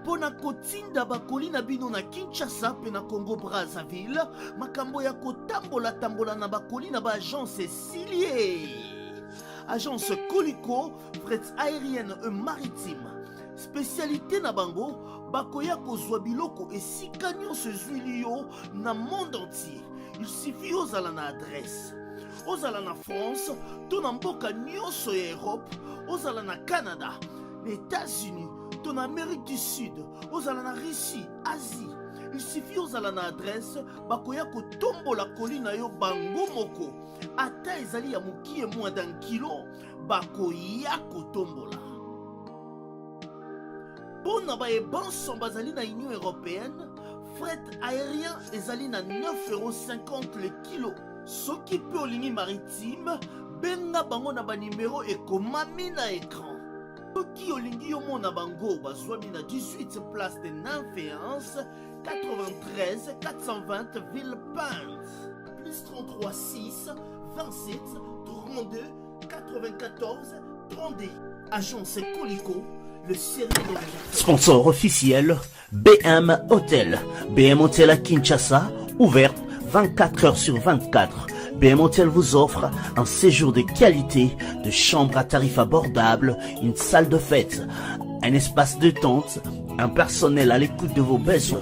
Pona kotinda bakoli na bino na Kinshasa pe na Congo Brazzaville, makambo ya kotambola tambola na bakoli na ba agence Silier. Agence Colicot, fret aérienne et maritime. Spécialité na bango, bakoya kozwa biloko esika nyonso ezwili yo na monde entier. Il suffit ozala na adresse. Ozala na France, to na mboka nyonso ya Europe, ozala na Canada, les États-Unis, to na Amérique du Sud, ozala na Russie, Asie. Il suffit ozala na adresse, bakoya kotombola kolina yo bango moko. Ata ezali ya mokie moins d'un kilo, bakoya kotombola. Pour na baye banson bazali na Union Européenne, fret aérien ezali na 9,50 € le kilo. Soki pe olingi maritime, benga bango na ba numéro ekomami na écran. Soki olingi yo mona bango bazwami na 18 place de Nanféance, 93 420 Villepinte. Plus 33 6 27 32 94 32. Agence Colicot, le sérieux de la... Sponsor officiel, BM Hotel. BM Hotel à Kinshasa, ouverte 24 heures sur 24. BM Hotel vous offre un séjour de qualité, de chambres à tarifs abordables, une salle de fête, un espace de tente, un personnel à l'écoute de vos besoins.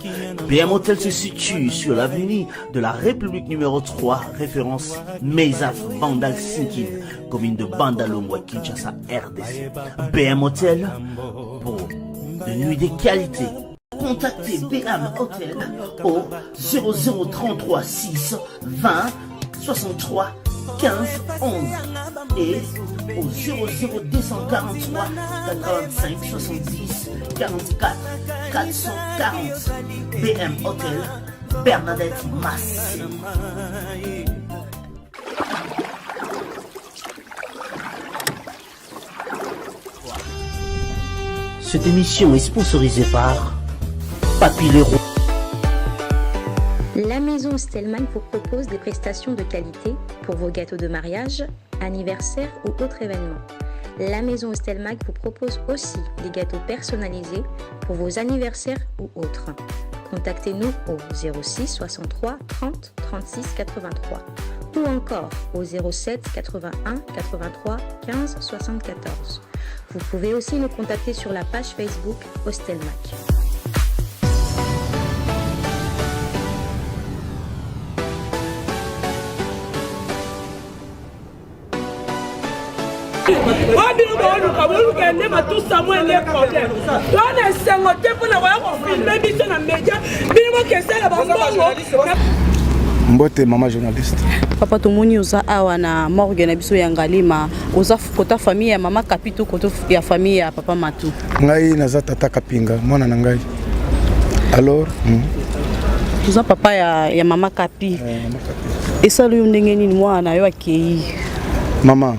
BM Hotel se situe sur l'avenue de la République numéro 3, référence Meizaf Bandal-Sinki, commune de Bandalongwa, Kinshasa, RDC. BM Hotel pour de nuits de qualité. Contactez BM Hotel au 0033 6 20 63 15 11 et au 00243 85 70 44 440. BM Hotel, Bernadette Massé. Cette émission est sponsorisée par Papy Leroy. La maison Stelman vous propose des prestations de qualité pour vos gâteaux de mariage, anniversaire ou autres événements. La maison Stelman vous propose aussi des gâteaux personnalisés pour vos anniversaires ou autres. Contactez-nous au 06 63 30 36 83 ou encore au 07 81 83 15 74. Vous pouvez aussi nous contacter sur la page Facebook Hostelmac. Mbote mama journaliste. Papa tomoni oza awa na morgue na biso ya Ngalima, oza kota famille ya mama Kapito koto ya famille ya papa Matu. Ngai naza tata Kapinga, mwana na ngai. Alors, oza papa ya mama Kapi. Mama Kapi. Esa lo ndenge nini mwana yo akei? Mama.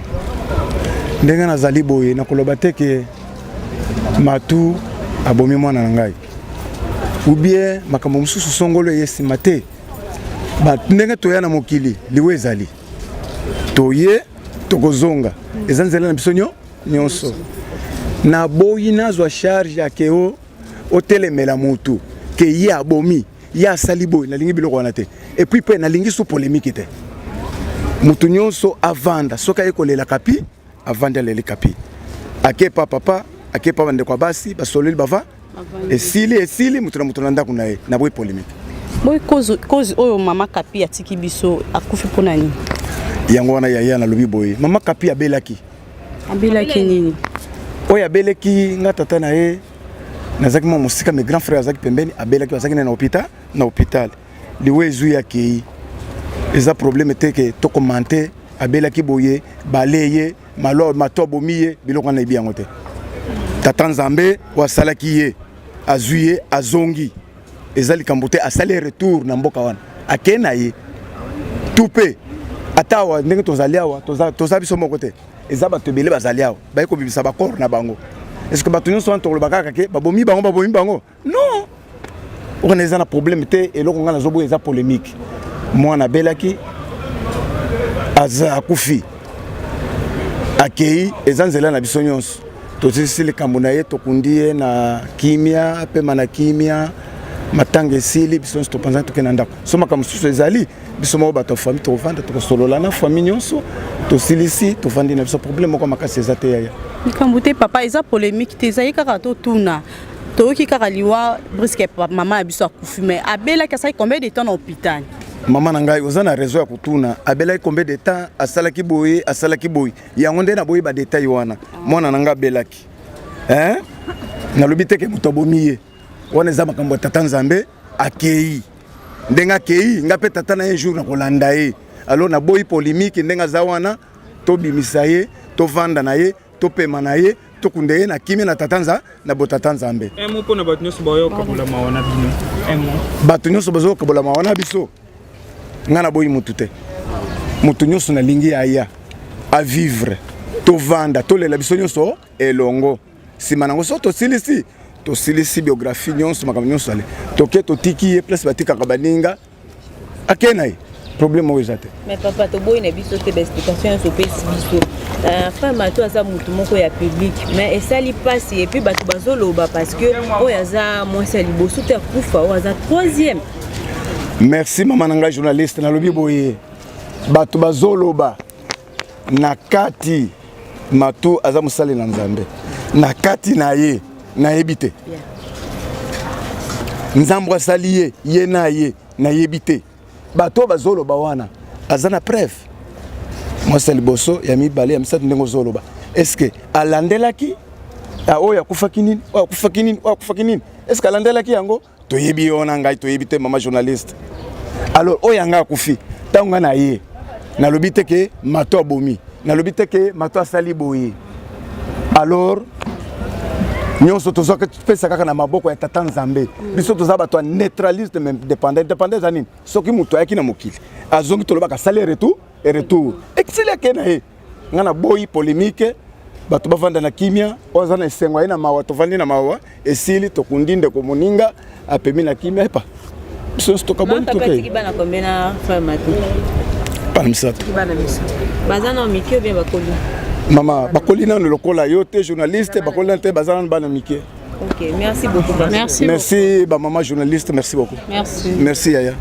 Ndenge nazali boye na koloba te ke Matu abomi mwana na ngai. Ou bien makambo mususu songolo yesima te. Ndenge toya na mokili liwe ezali toye tokozonga ezanzela na biso nyonso na boyi nazwa charge ya keo otelemela mutu ke ye abomi ya asali boyi nalingi biloko wana te et puis pe nalingi su polémique te mutu nyonso avanda soka ekolela Kapi avanda lele Kapi akepa papa akepa bande kwa basi basoleli bava esili mutu na ndako na ye na boyi polémique. Boy cause oyo mama Kapi atiki biso akufi pona nini? Yango wana yaya na lobi boy. Mama Kapi abelaki. Abelaki nini? Oya abelaki nga tata na ye. Nazaki mo musika mes grands frères azaki pembeni abelaki azaki na hôpital. Liwe zu ya ki. Eza problème te ke to commenter abelaki boye baleye malo mato bomiye biloko na biango te tata nzambe wasalaki ye azuye azongi ezali kambote asali retour na mboka wana akena ye tupe atawa ndenge tozali awa toza biso moko te eza bato ebele bazali awa baye kobimisa bakor na bango est-ce que bato nyonso wana tolobaka kaka ke babomi bango non okona eza na problème te eloko nga nazoboya eza polémique mwana abelaki aza akufi akei eza nzela na biso nyonso tosilisi likambo na ye tokundi ye na kimia apema na kimia matanga esili biso nyonso topanzani tokenda ndako so makambo mosusu ezali biso moko bato ya famille tovanda tokosolola na famille nyonso tosilisi tovandi na biso problème moko makasi eza te yaya likambo te papa eza polémique te ezali kaka totuna toyoki kaka liwa briske mama ya biso akufi mais abelaki asali combien de temps na hôpital mama na ngai oza na raison ya kotuna abelaki combien de temps asalaki boye yango nde na boye badetail wana mwana na ngai abelaki nalobi teke moto abomi ye wana eza makambo ya tata nzambe akei ndenge akei nga mpe tata na ye jour na kolanda ye alors naboyi polémique ndenge aza wana tobimisa ye tovanda na ye topema na ye tokunda ye na kimia na tata na botata nzambe mpona bato nyonso bayokabola mawana bino bato nyonso bazokabola mawana biso nga na boyi mutu te mutu nyonso nalingi aya avivre tovanda tolela biso nyonso elongo nsima nango so tosilisi biographie nyonso makambo nyonso ale toke totiki ye place batikaka baninga akei na ye problème oyo eza te mais papa toboyi na biso te baexplication nyonso opesi biso femme ato aza mutu moko ya public mais esali mpasi epuis bato bazoloba parce que oyo aza mwasi ya liboso te akufa oyo aza troisième. Merci mama na ngai journaliste nalobi boye bato bazoloba na kati matu aza mosali na nzambe na kati na ye nayebi te nzambe asali ye na ye nayebi te bato bazoloba wana aza na preuve mwasi ya liboso ya mibale ya misato ndenge ozoloba est-ce que alandelaki oyo akufaki nini oyo akufaki nini est-ce que alandelaki yango toyebi yo na ngai toyebi te mama journaliste alors oyo anga akufi ntango nga na ye nalobi te ke mato abomi nalobi te ke mato asali boye alors nyonso tozopesa kaka na maboko ya tata nzambe biso toza bato ya neutraliste mais dépendant eza nini soki moto ayaki na mokili azongi tolobaka asali retour exili ake na ye nga na boyi polémique bato bavanda na kimia oyo aza na esengo aye na mawa tovandi na mawa esili tokundi ndeko moninga apemi na kimia epa biso nyonso tokaboni tokei pana misato baza na mike ou bien bakoli mama bakoli nano lokola yo te journaliste bakoli nano te baza nano bana mike. Ok, merci beaucoup. Merci ba maman journaliste, merci beaucoup. Merci Yaya.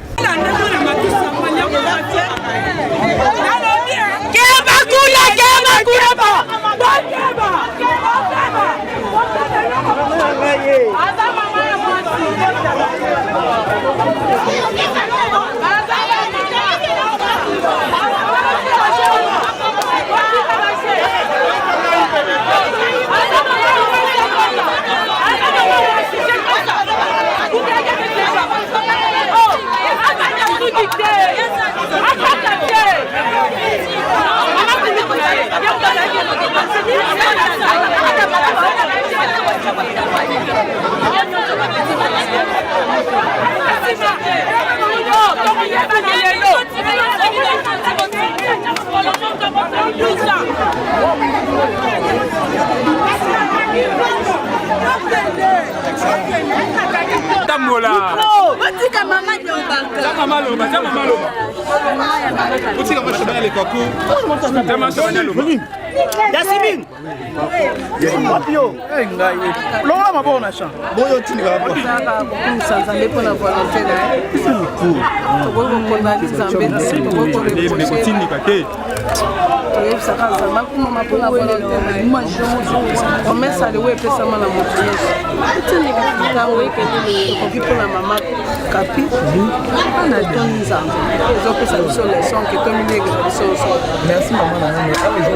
Batika mama Diobaka. Mama loba. Batika mashaba le kaku. Tama shaba loba. Yasmin. Wapio. Ngai. Longa mabona sha. Boyo tini baba. Sasa ndipo na volonté na. Toko kona Nzambe na toko ko tini kake. Toyeb saka zama kuma mapona volonté. Moi je me ça le web pesa mala moto. Tini kaka wekende ko pona mama kapi. Ana don Nzambe. Ezo pesa biso leçon que to mingi que biso. Merci maman na ngai. Avec je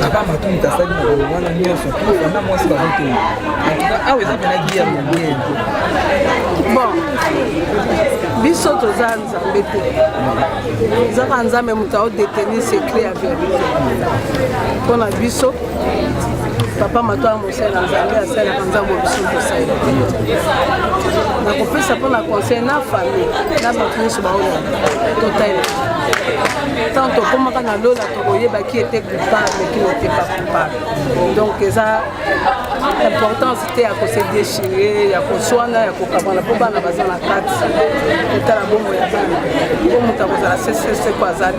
papa matuni tasali na wana nyonso kufa na mwasi bazote en tout cas awa eza pena guerre mondiale bon biso toza nzambe te ezaka nzambe moto aodetenir secret ya vérité mpona biso papa mato ya mosala nzambe asalaka nzambe biso tosala nakopesa mpona conseil na famille na bato nyonso baoyo totala tant tokomaka na lola tokoyebaki ete coupable qui n'était pas coupable donc eza importance te ya kose déchire ya koswana ya kokamwana mpo bana baza na kati kotala bongo ya bana mpo moto akozala sesese ko aza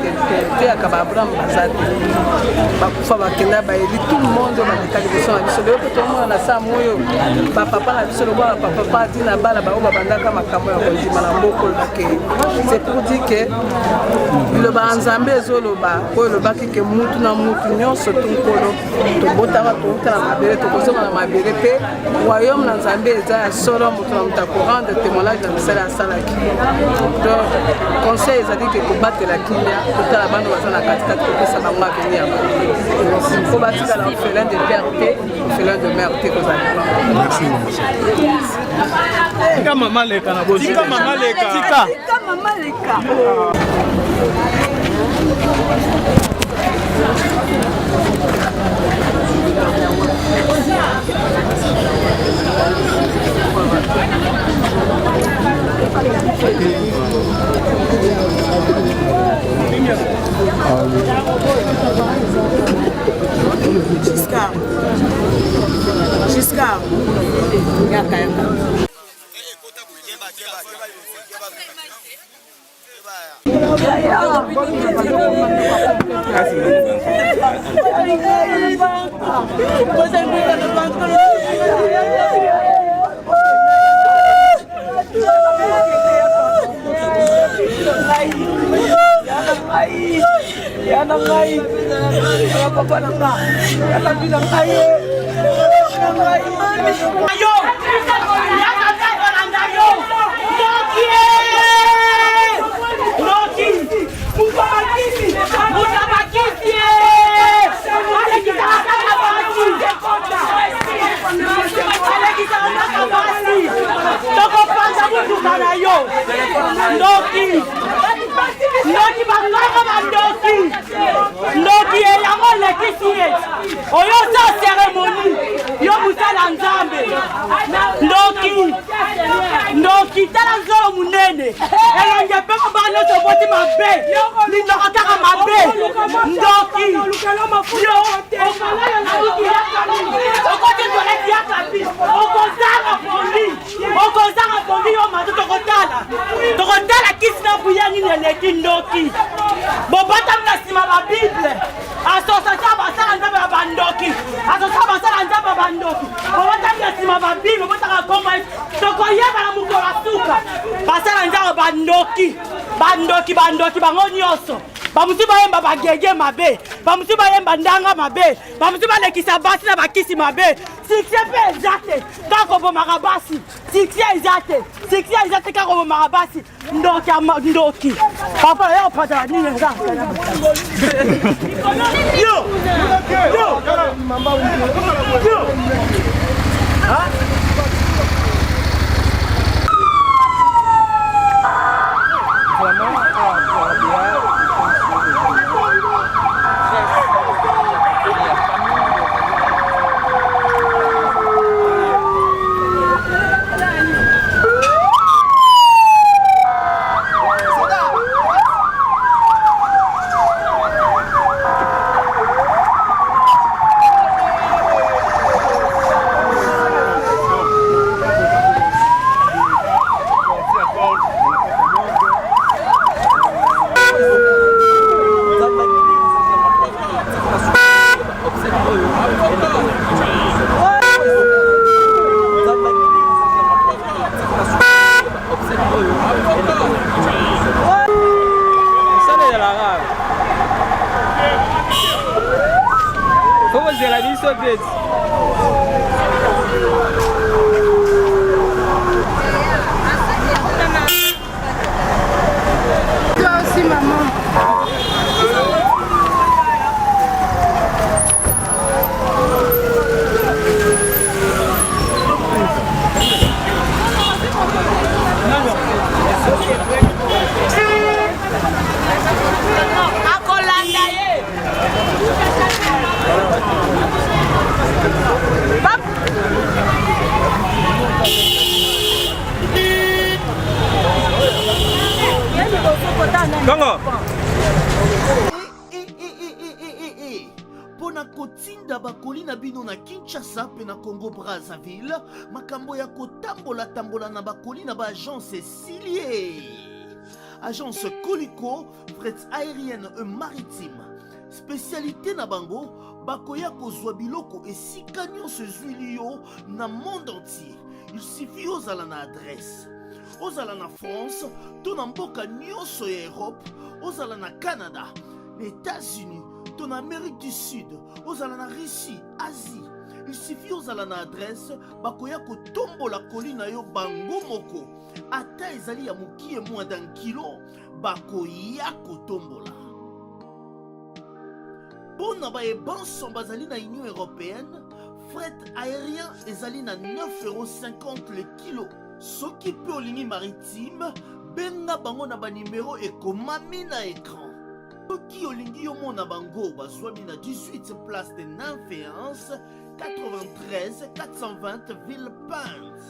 te yaka baabraham baza te bakufa bakenda bayeli tout le monde baleka liboso na biso lelo mpe tomona na saa moyo bapapa na biso lokola bapapa adi na bana bao babandaka makambo ya kondima na mboko olobake c'est pour dire que liloba ya nzambe ezoloba oyo elobaki ke mutu na mutu nyonso tunkolo tobotaka toutala mabele tokozonga na mabele mpe royaume na nzambe eza ya solo moto na moto akorendre témoignage na misala asalaki donc conseil ezali ke kobatela kimia kotala bana baza na katikati kopesa bango avenir ya bango po batikala orphelin de père te orphelin de mère te kozali tika mama leka na bosi tika mama leka tika mama leka Giscard. Yaka yaka. Ndoki eyango lekisi oyo sa cérémonie yo musala nzambe ndoki tala nzolo munene elonge pe mabaka nyonso boti mabe lindoko kaka mabe ndoki yo okoti toleti ya kapi okozanga pongi yo mato tokotala kisi na buya nini eleki ndoki bobata mna nsima babible asosasa basala nzambe ya bandoki asosasa basala nzambe ya bandoki bobata mna nsima babible botaka koma tokoyeba na mokolo asuka basala nzambe bandoki bango nyonso bamusi bayemba bagege mabe bamusi bayemba ndanga mabe bamusi balekisa basi na bakisi mabe sikse mpe eza te kaka kobomaka basi sikse eza te kaka kobomaka basi ndoki papa yo patala nini eza yo kotinda bakoli na bino na Kinshasa pe na Congo Brazzaville makambo ya kotambola na bakoli na baagence Silie. Agence Colicot, fret aérienne et maritime. Spécialité na bango bakoya kozwa biloko esika nyonso ezwili yo na monde entier. Il suffit ozala na adresse. Ozala na France, to na mboka nyonso ya Europe, ozala na Canada, les États-Unis, to na Amérique du Sud, ozala na Russie, Asie. Il suffit ozala na adresse bakoya kotombola koli na yo bango moko. Ata ezali ya mokie moins d'un kilo bakoya kotombola. Pour na bayebanso bazali na Union Européenne, fret aérien ezali na 9,50 € le kilo. Soki pe olingi maritime, benga bango na ba numéro ekomami na écran. Soki olingi yo mona bango bazwami na 18 place de Nanféance, 93 420 Villepinte.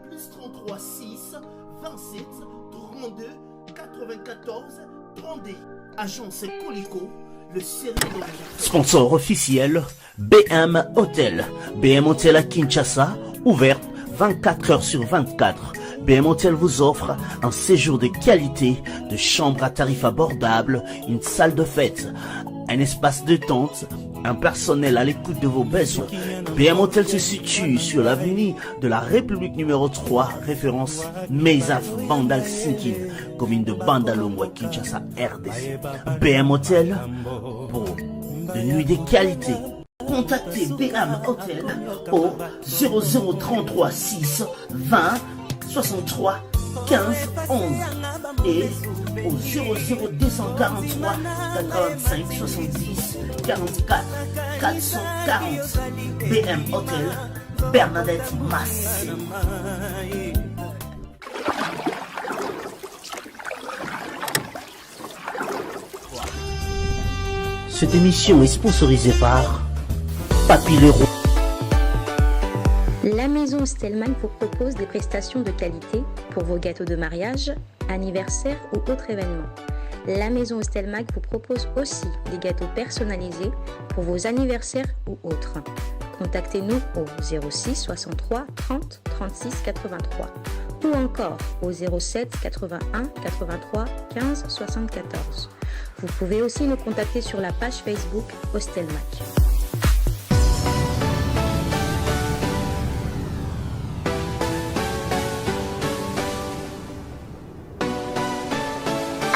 Plus 33 6 27 32 94 32. Agence Colicot, le sérieux dans les... Sponsor officiel, BM Hotel. BM Hotel à Kinshasa, ouverte 24 heures sur 24. BM Hotel vous offre un séjour de qualité, de chambres à tarifs abordables, une salle de fête, un espace de tente, un personnel à l'écoute de vos besoins. BM Hotel se situe sur l'avenue de la République numéro 3, référence Meizaf Bandal Sinkin, commune de Bandalongwa, Kinshasa, RDC. BM Hotel pour de nuits de qualité. Contactez BM Hotel au 0033 6 20 63 15 11 et au 00243 85 70 44 440. BM Hotel, Bernadette Massé. Cette émission est sponsorisée par Papy Leroy. La maison Stelman vous propose des prestations de qualité pour vos gâteaux de mariage, anniversaire ou autres événements. La maison Stelman vous propose aussi des gâteaux personnalisés pour vos anniversaires ou autres. Contactez-nous au 06 63 30 36 83 ou encore au 07 81 83 15 74. Vous pouvez aussi nous contacter sur la page Facebook Hostelmac.